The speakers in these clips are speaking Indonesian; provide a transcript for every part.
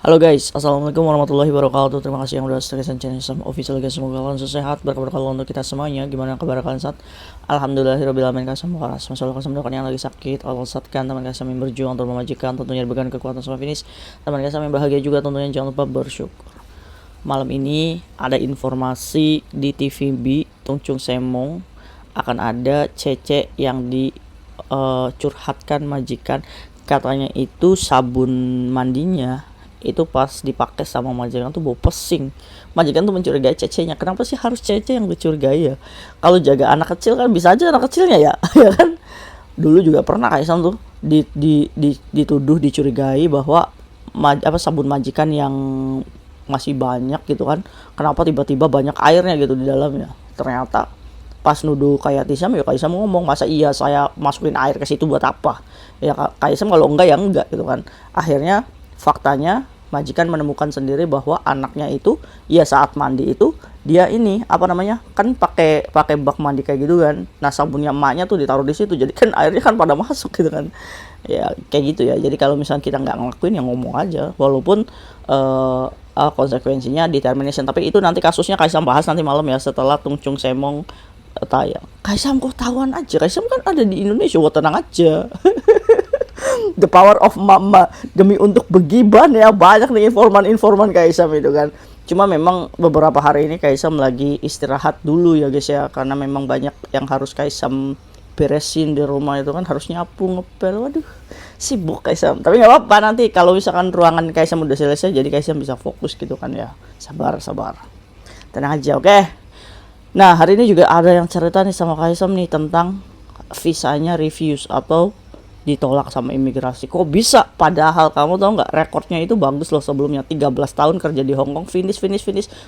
Halo guys, assalamualaikum warahmatullahi wabarakatuh. Terima kasih yang udah stay channel Sam Official guys. Semoga kalian sehat, berkah untuk kita semuanya. Gimana kabar kalian saat? Alhamdulillahirobbilalamin. Kasih semoga masalah kasih mendoakan yang lagi sakit, Allah sehatkan teman kasih yang berjuang untuk memajikan, tentunya diberikan kekuatan sampai finish. Teman kasih yang bahagia juga, tentunya jangan lupa bersyukur. Malam ini ada informasi di TVB Tungcung Semong akan ada cece yang curhatkan majikan, katanya itu sabun mandinya itu pas dipakai sama majikan tuh bau pesing. Majikan tuh mencurigai cecenya. Kenapa sih harus cece yang dicurigai ya? Kalau jaga anak kecil kan bisa aja anak kecilnya ya, ya kan? Dulu juga pernah Kaisang tuh dituduh dicurigai bahwa sabun majikan yang masih banyak gitu kan. Kenapa tiba-tiba banyak airnya gitu di dalamnya? Ternyata pas nuduh kayak Tisam ya Kaisam ngomong, masa iya saya masukin air ke situ buat apa? Ya Kaisam kalau enggak ya enggak gitu kan. Akhirnya faktanya majikan menemukan sendiri bahwa anaknya itu ya saat mandi itu dia ini kan pakai bak mandi kayak gitu kan. Nah sabunnya emaknya tuh ditaruh di situ, jadi kan airnya kan pada masuk gitu kan. Ya kayak gitu ya. Jadi kalau misalnya kita nggak ngelakuin ya ngomong aja, walaupun konsekuensinya di termination. Tapi itu nanti kasusnya Kaisam bahas nanti malam ya, setelah Tungcung Semong tayang. Kaisam kok tahuan aja, Kaisam kan ada di Indonesia, wah tenang aja. The power of mama demi untuk begiban ya, banyak nih informan Kaisam itu kan. Cuma memang beberapa hari ini Kaisam lagi istirahat dulu ya guys ya, karena memang banyak yang harus Kaisam beresin di rumah itu kan, harus nyapu ngepel, waduh sibuk Kaisam. Tapi nggak apa-apa, nanti kalau misalkan ruangan Kaisam udah selesai jadi Kaisam bisa fokus gitu kan ya. Sabar tenang aja, oke. Nah hari ini juga ada yang cerita nih sama Kaisam nih tentang visanya refuse atau ditolak sama imigrasi. Kok bisa? Padahal kamu tahu nggak, rekornya itu bagus loh sebelumnya. 13 tahun kerja di Hong Kong, finish.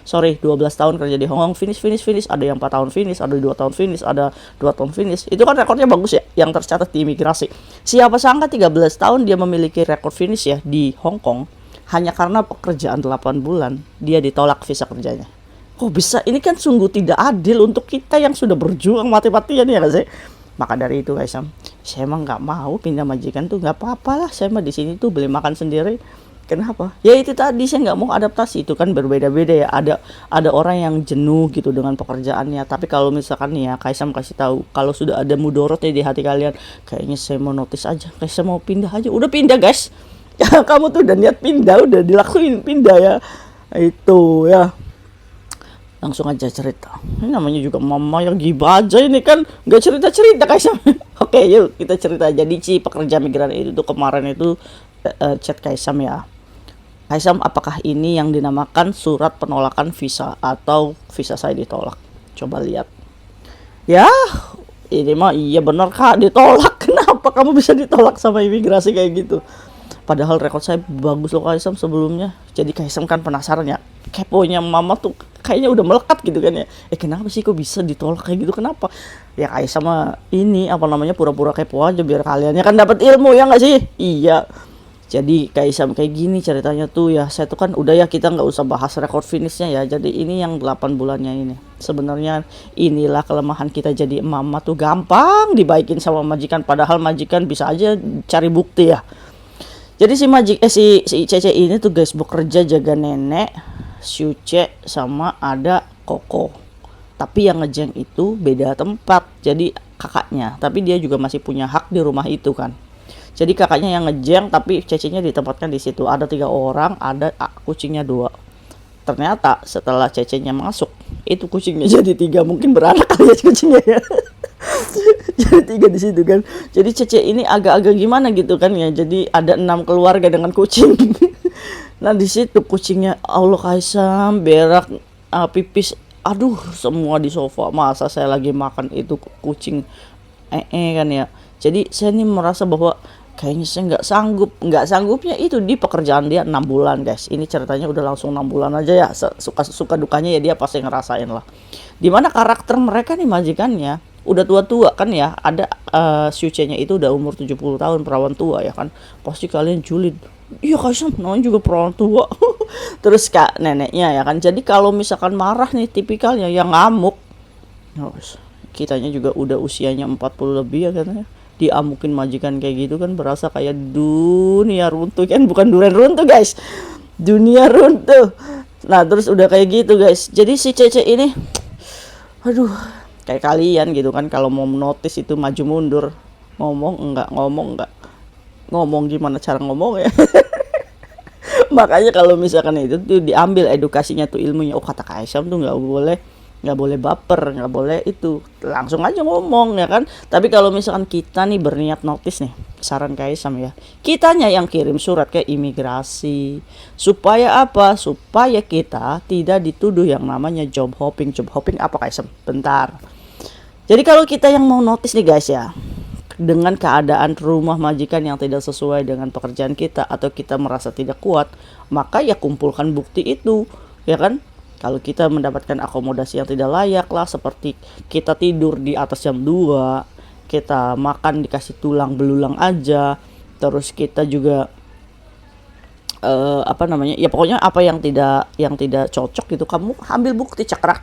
Sorry, 12 tahun kerja di Hong Kong, finish. Ada yang 4 tahun finish, ada 2 tahun finish, ada 2 tahun finish. Itu kan rekornya bagus ya, yang tercatat di imigrasi. Siapa sangka 13 tahun dia memiliki rekor finish ya di Hong Kong, hanya karena pekerjaan 8 bulan dia ditolak visa kerjanya. Kok bisa? Ini kan sungguh tidak adil untuk kita yang sudah berjuang mati-matian ya gak sih? Maka dari itu guys, saya emang nggak mau pindah majikan tuh, nggak apa-apa lah, saya mah di sini tuh beli makan sendiri. Kenapa? Ya itu tadi, saya nggak mau adaptasi. Itu kan berbeda-beda ya, ada orang yang jenuh gitu dengan pekerjaannya. Tapi kalau misalkan nih ya, Kaisam kasih tahu, kalau sudah ada mudorotnya di hati kalian, kayaknya saya mau notice aja, Kaisam mau pindah aja, udah pindah guys. Ya kamu tuh udah niat pindah, udah dilakuin pindah ya, itu ya langsung aja cerita. Ini namanya juga mama yang gibah aja, ini kan nggak cerita Kaisam. Oke yuk kita cerita. Jadi si pekerja migran itu tuh kemarin itu chat Kaisam ya. Kaisam, apakah ini yang dinamakan surat penolakan visa atau visa saya ditolak? Coba lihat ya, ini mah iya bener kak ditolak. Kenapa kamu bisa ditolak sama imigrasi kayak gitu? Padahal rekod saya bagus loh Kaisam sebelumnya. Jadi Kaisam kan penasaran ya, keponya mama tuh kayaknya udah melekat gitu kan ya. Kenapa sih kok bisa ditolak kayak gitu, kenapa? Ya Kaisam mah ini pura-pura kepo aja biar kaliannya kan dapat ilmu ya nggak sih? Iya. Jadi Kaisam kayak gini ceritanya tuh ya, saya tuh kan udah ya, kita nggak usah bahas rekor finishnya ya. Jadi ini yang 8 bulannya ini. Sebenarnya inilah kelemahan kita jadi mama tuh, gampang dibaikin sama majikan, padahal majikan bisa aja cari bukti ya. Jadi si Cece ini tuh guys bekerja jaga nenek, Syuce sama ada Koko. Tapi yang ngejeng itu beda tempat. Jadi kakaknya, tapi dia juga masih punya hak di rumah itu kan. Jadi kakaknya yang ngejeng tapi Cecenya ditempatkan di situ. Ada 3 orang, ada kucingnya 2. Ternyata setelah Cecenya masuk, itu kucingnya jadi 3, mungkin beranak kali ya kucingnya ya. Jadi 3 di situ kan. Jadi Cece ini agak-agak gimana gitu kan ya. Jadi ada 6 keluarga dengan kucing. Nah di situ kucingnya, Allah Kaisam, berak, pipis, aduh semua di sofa. Masa saya lagi makan itu kucing kan ya. Jadi saya ini merasa bahwa kayaknya saya nggak sanggupnya itu di pekerjaan dia 6 bulan guys. Ini ceritanya udah langsung 6 bulan aja ya. Suka dukanya ya dia pasti ngerasain lah. Dimana karakter mereka nih majikannya udah tua-tua kan ya. Ada Syuce-nya itu udah umur 70 tahun, perawan tua ya kan. Pasti kalian julid. Iya Kaisam, namanya juga perawan tua. Terus kak neneknya ya kan. Jadi kalau misalkan marah nih tipikalnya yang ngamuk. Kitanya juga udah usianya 40 lebih ya katanya. Diamukin majikan kayak gitu kan berasa kayak dunia runtuh kan, bukan durian runtuh guys. dunia runtuh. Nah terus udah kayak gitu guys, jadi si Cece ini aduh, kayak kalian gitu kan, kalau mau notice itu maju mundur, ngomong enggak, ngomong gimana cara ngomong ya. Makanya kalau misalkan itu tuh diambil edukasinya tuh, ilmunya, oh kata Kaisam tuh nggak boleh baper, nggak boleh itu, langsung aja ngomong ya kan. Tapi kalau misalkan kita nih berniat notice nih, saran Kaisam ya, kitanya yang kirim surat ke imigrasi. Supaya apa? Supaya kita tidak dituduh yang namanya job hopping. Job hopping apa Kaisam? Bentar. Jadi kalau kita yang mau notice nih guys ya, dengan keadaan rumah majikan yang tidak sesuai dengan pekerjaan kita, atau kita merasa tidak kuat, maka ya kumpulkan bukti itu, ya kan? Kalau kita mendapatkan akomodasi yang tidak layak lah, seperti kita tidur di atas jam 2, kita makan dikasih tulang belulang aja, terus kita juga apa namanya, ya pokoknya apa yang tidak cocok gitu, kamu ambil bukti, cekrak,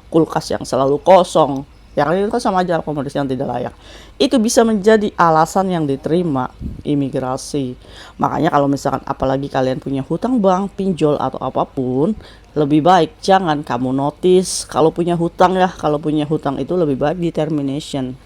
kulkas yang selalu kosong, ya kan, itu kan sama aja akomodasi yang tidak layak. Itu bisa menjadi alasan yang diterima imigrasi. Makanya kalau misalkan apalagi kalian punya hutang bank, pinjol atau apapun, lebih baik jangan kamu notice kalau punya hutang ya. Kalau punya hutang itu lebih baik di termination.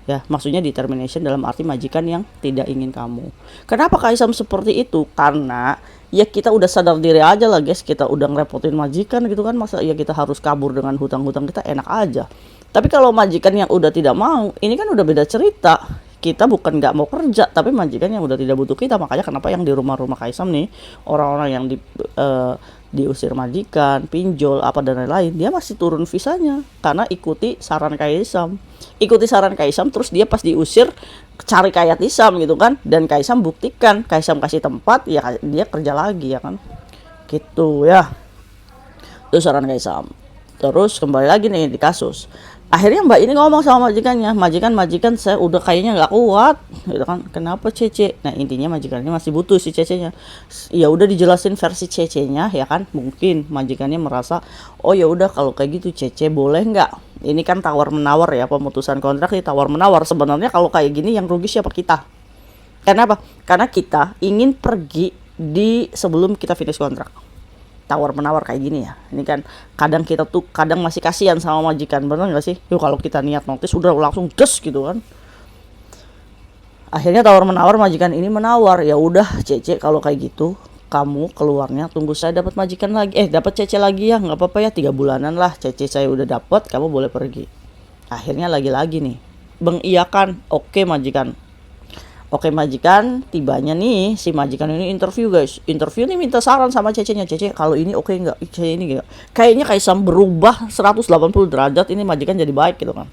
Ya, maksudnya determination dalam arti majikan yang tidak ingin kamu. Kenapa Kaisam seperti itu? Karena ya kita udah sadar diri aja lah guys, kita udah ngerepotin majikan gitu kan, masa ya kita harus kabur dengan hutang-hutang kita, enak aja. Tapi kalau majikan yang udah tidak mau, ini kan udah beda cerita. Kita bukan nggak mau kerja, tapi majikan yang udah tidak butuh kita. Makanya kenapa yang di rumah-rumah Kaisam nih, orang-orang yang diusir majikan, pinjol, apa dan lain-lain, dia masih turun visanya karena ikuti saran Kaisam. Terus dia pas diusir cari kayak Kaisam gitu kan, dan Kaisam buktikan, Kaisam kasih tempat, ya dia kerja lagi ya kan, gitu ya. Itu saran Kaisam. Terus kembali lagi nih di kasus, akhirnya mbak ini ngomong sama majikannya, majikan saya udah kayaknya nggak kuat gitu kan. Kenapa Cece? Nah intinya majikannya masih butuh si Cece-nya. Ya udah dijelasin versi Cece-nya ya kan. Mungkin majikannya merasa, oh ya udah kalau kayak gitu Cece boleh nggak, ini kan tawar menawar ya, pemutusan kontrak nih tawar menawar. Sebenarnya kalau kayak gini yang rugi siapa? Kita. Kenapa? Karena kita ingin pergi di sebelum kita finish kontrak. Tawar menawar kayak gini ya, ini kan kadang kita tuh kadang masih kasihan sama majikan, bener nggak sih? Yuk kalau kita niat notice udah langsung des gitu kan. Akhirnya tawar menawar, majikan ini menawar, ya udah Cece kalau kayak gitu kamu keluarnya tunggu saya dapat majikan lagi, dapat Cece lagi ya, nggak apa-apa ya, 3 bulanan lah Cece saya udah dapat, kamu boleh pergi. Akhirnya lagi-lagi nih mengiyakan, oke majikan. Oke majikan, tibanya nih si majikan ini interview guys. Interview nih minta saran sama Cece-nya. Cece kalau ini oke nggak? Cece ini nggak? Kayaknya Kaisam berubah 180 derajat, ini majikan jadi baik gitu kan.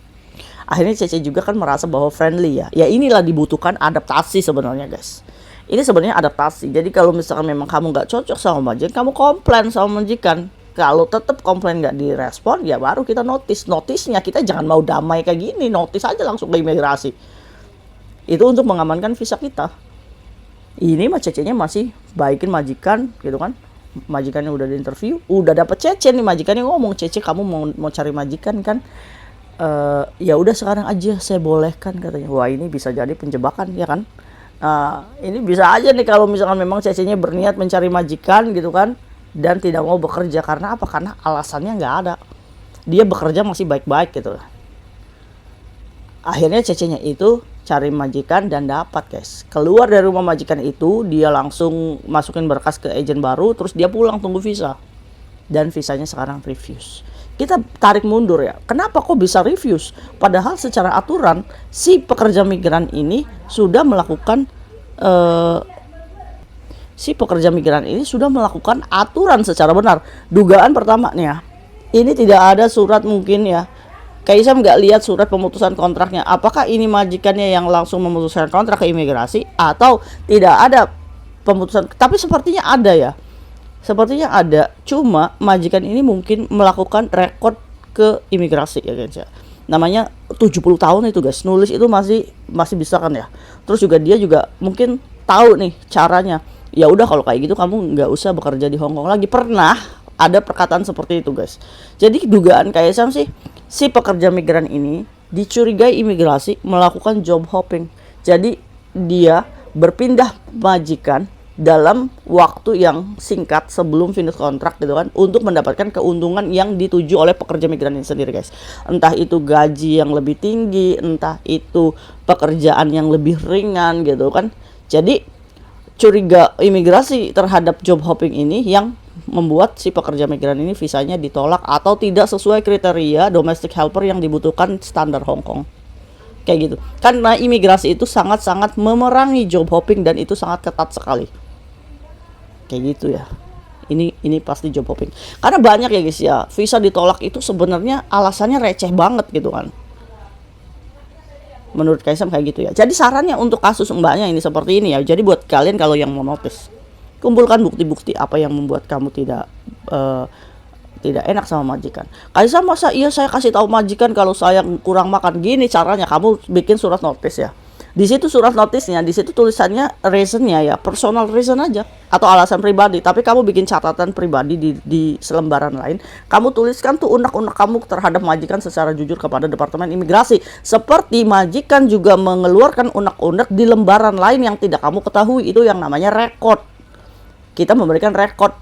Akhirnya Cece juga kan merasa bahwa friendly ya. Ya inilah dibutuhkan adaptasi sebenarnya guys. Ini sebenarnya adaptasi. Jadi kalau misalkan memang kamu nggak cocok sama majikan, kamu komplain sama majikan. Kalau tetap komplain nggak direspon, ya baru kita notice. Notisnya kita jangan mau damai kayak gini. Notice aja langsung ke imigrasi. Itu untuk mengamankan visa kita. Ini mah Cece-nya masih baikin majikan gitu kan. Majikannya udah di interview, udah dapet Cece nih, majikannya ngomong, Cece kamu mau cari majikan kan, ya udah sekarang aja saya bolehkan katanya. Wah ini bisa jadi penjebakan ya kan. Ini bisa aja nih kalau misalkan memang Cece-nya berniat mencari majikan gitu kan, dan tidak mau bekerja. Karena apa? Karena alasannya nggak ada, dia bekerja masih baik-baik gitu. Akhirnya Cece-nya itu cari majikan dan dapat guys. Keluar dari rumah majikan itu, dia langsung masukin berkas ke agen baru, terus dia pulang tunggu visa. Dan visanya sekarang refuse. Kita tarik mundur ya, kenapa kok bisa refuse? Padahal secara aturan si pekerja migran ini sudah melakukan aturan secara benar. Dugaan pertama nih ya, ini tidak ada surat mungkin ya. Kaisam nggak lihat surat pemutusan kontraknya. Apakah ini majikannya yang langsung memutuskan kontrak ke imigrasi atau tidak ada pemutusan? Tapi sepertinya ada ya. Sepertinya ada. Cuma majikan ini mungkin melakukan rekod ke imigrasi ya guys ya. Namanya 70 tahun itu guys. Nulis itu masih bisa kan ya. Terus juga dia juga mungkin tahu nih caranya. Ya udah kalau kayak gitu kamu nggak usah bekerja di Hong Kong lagi. Pernah ada perkataan seperti itu guys. Jadi dugaan Kaisam sih, si pekerja migran ini dicurigai imigrasi melakukan job hopping. Jadi dia berpindah majikan dalam waktu yang singkat sebelum finish kontrak gitu kan, untuk mendapatkan keuntungan yang dituju oleh pekerja migran ini sendiri guys. Entah itu gaji yang lebih tinggi, entah itu pekerjaan yang lebih ringan gitu kan. Jadi curiga imigrasi terhadap job hopping ini yang membuat si pekerja migran ini visanya ditolak atau tidak sesuai kriteria domestic helper yang dibutuhkan standar Hong Kong. Kayak gitu. Karena imigrasi itu sangat-sangat memerangi job hopping dan itu sangat ketat sekali. Kayak gitu ya. Ini pasti job hopping. Karena banyak ya guys ya, visa ditolak itu sebenarnya alasannya receh banget gitu kan. Menurut Kaisam kayak gitu ya. Jadi sarannya untuk kasus mbaknya ini seperti ini ya. Jadi buat kalian kalau yang mau notice, kumpulkan bukti-bukti apa yang membuat kamu tidak enak sama majikan. Kaisam, masa iya saya kasih tahu majikan kalau saya kurang makan? Gini caranya, kamu bikin surat notice ya. Di situ surat notisnya, di situ tulisannya reasonnya ya, personal reason aja atau alasan pribadi. Tapi kamu bikin catatan pribadi di selembaran lain. Kamu tuliskan tuh unek-unek kamu terhadap majikan secara jujur kepada Departemen Imigrasi. Seperti majikan juga mengeluarkan unek-unek di lembaran lain yang tidak kamu ketahui. Itu yang namanya rekod. Kita memberikan rekod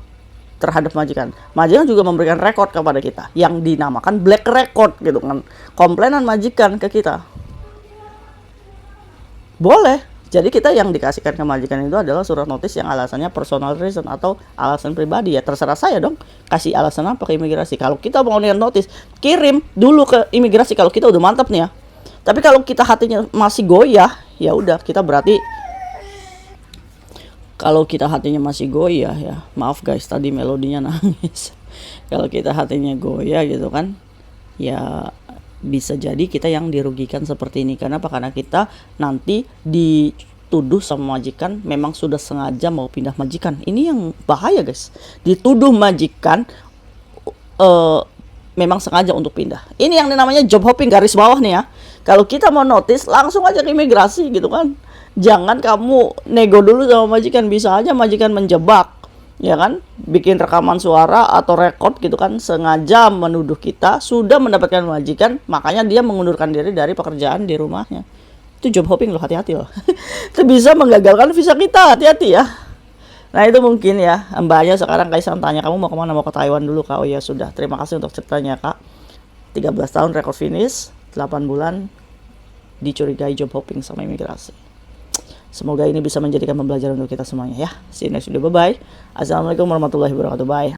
terhadap majikan. Majikan juga memberikan rekod kepada kita yang dinamakan black record gitu kan. Komplainan majikan ke kita. Boleh. Jadi kita yang dikasihkan ke majikan itu adalah surat notis yang alasannya personal reason atau alasan pribadi ya. Terserah saya dong kasih alasan apa ke imigrasi. Kalau kita mau notis, kirim dulu ke imigrasi kalau kita udah mantap nih ya. Tapi kalau kita hatinya masih goyah, ya udah kita berarti, kalau kita hatinya masih goyah ya, maaf guys tadi melodinya nangis. Kalau kita hatinya goyah gitu kan, ya bisa jadi kita yang dirugikan seperti ini. Karena apa? Karena kita nanti dituduh sama majikan memang sudah sengaja mau pindah majikan. Ini yang bahaya guys. Dituduh majikan memang sengaja untuk pindah. Ini yang namanya job hopping garis bawah nih ya. Kalau kita mau notice langsung aja ke imigrasi gitu kan. Jangan kamu nego dulu sama majikan. Bisa aja majikan menjebak, ya kan, bikin rekaman suara atau rekod gitu kan, sengaja menuduh kita sudah mendapatkan majikan, makanya dia mengundurkan diri dari pekerjaan di rumahnya. Itu job hopping loh, hati-hati loh. Itu bisa menggagalkan visa kita, hati-hati ya. Nah itu mungkin ya mbaknya. Sekarang Kaisang tanya, kamu mau kemana? Mau ke Taiwan dulu kak? Oh ya sudah, terima kasih untuk ceritanya kak. 13 tahun rekod finish, 8 bulan dicurigai job hopping sama imigrasi. Semoga ini bisa menjadikan pembelajaran untuk kita semuanya ya. See you next video, bye bye. Assalamualaikum warahmatullahi wabarakatuh. Bye.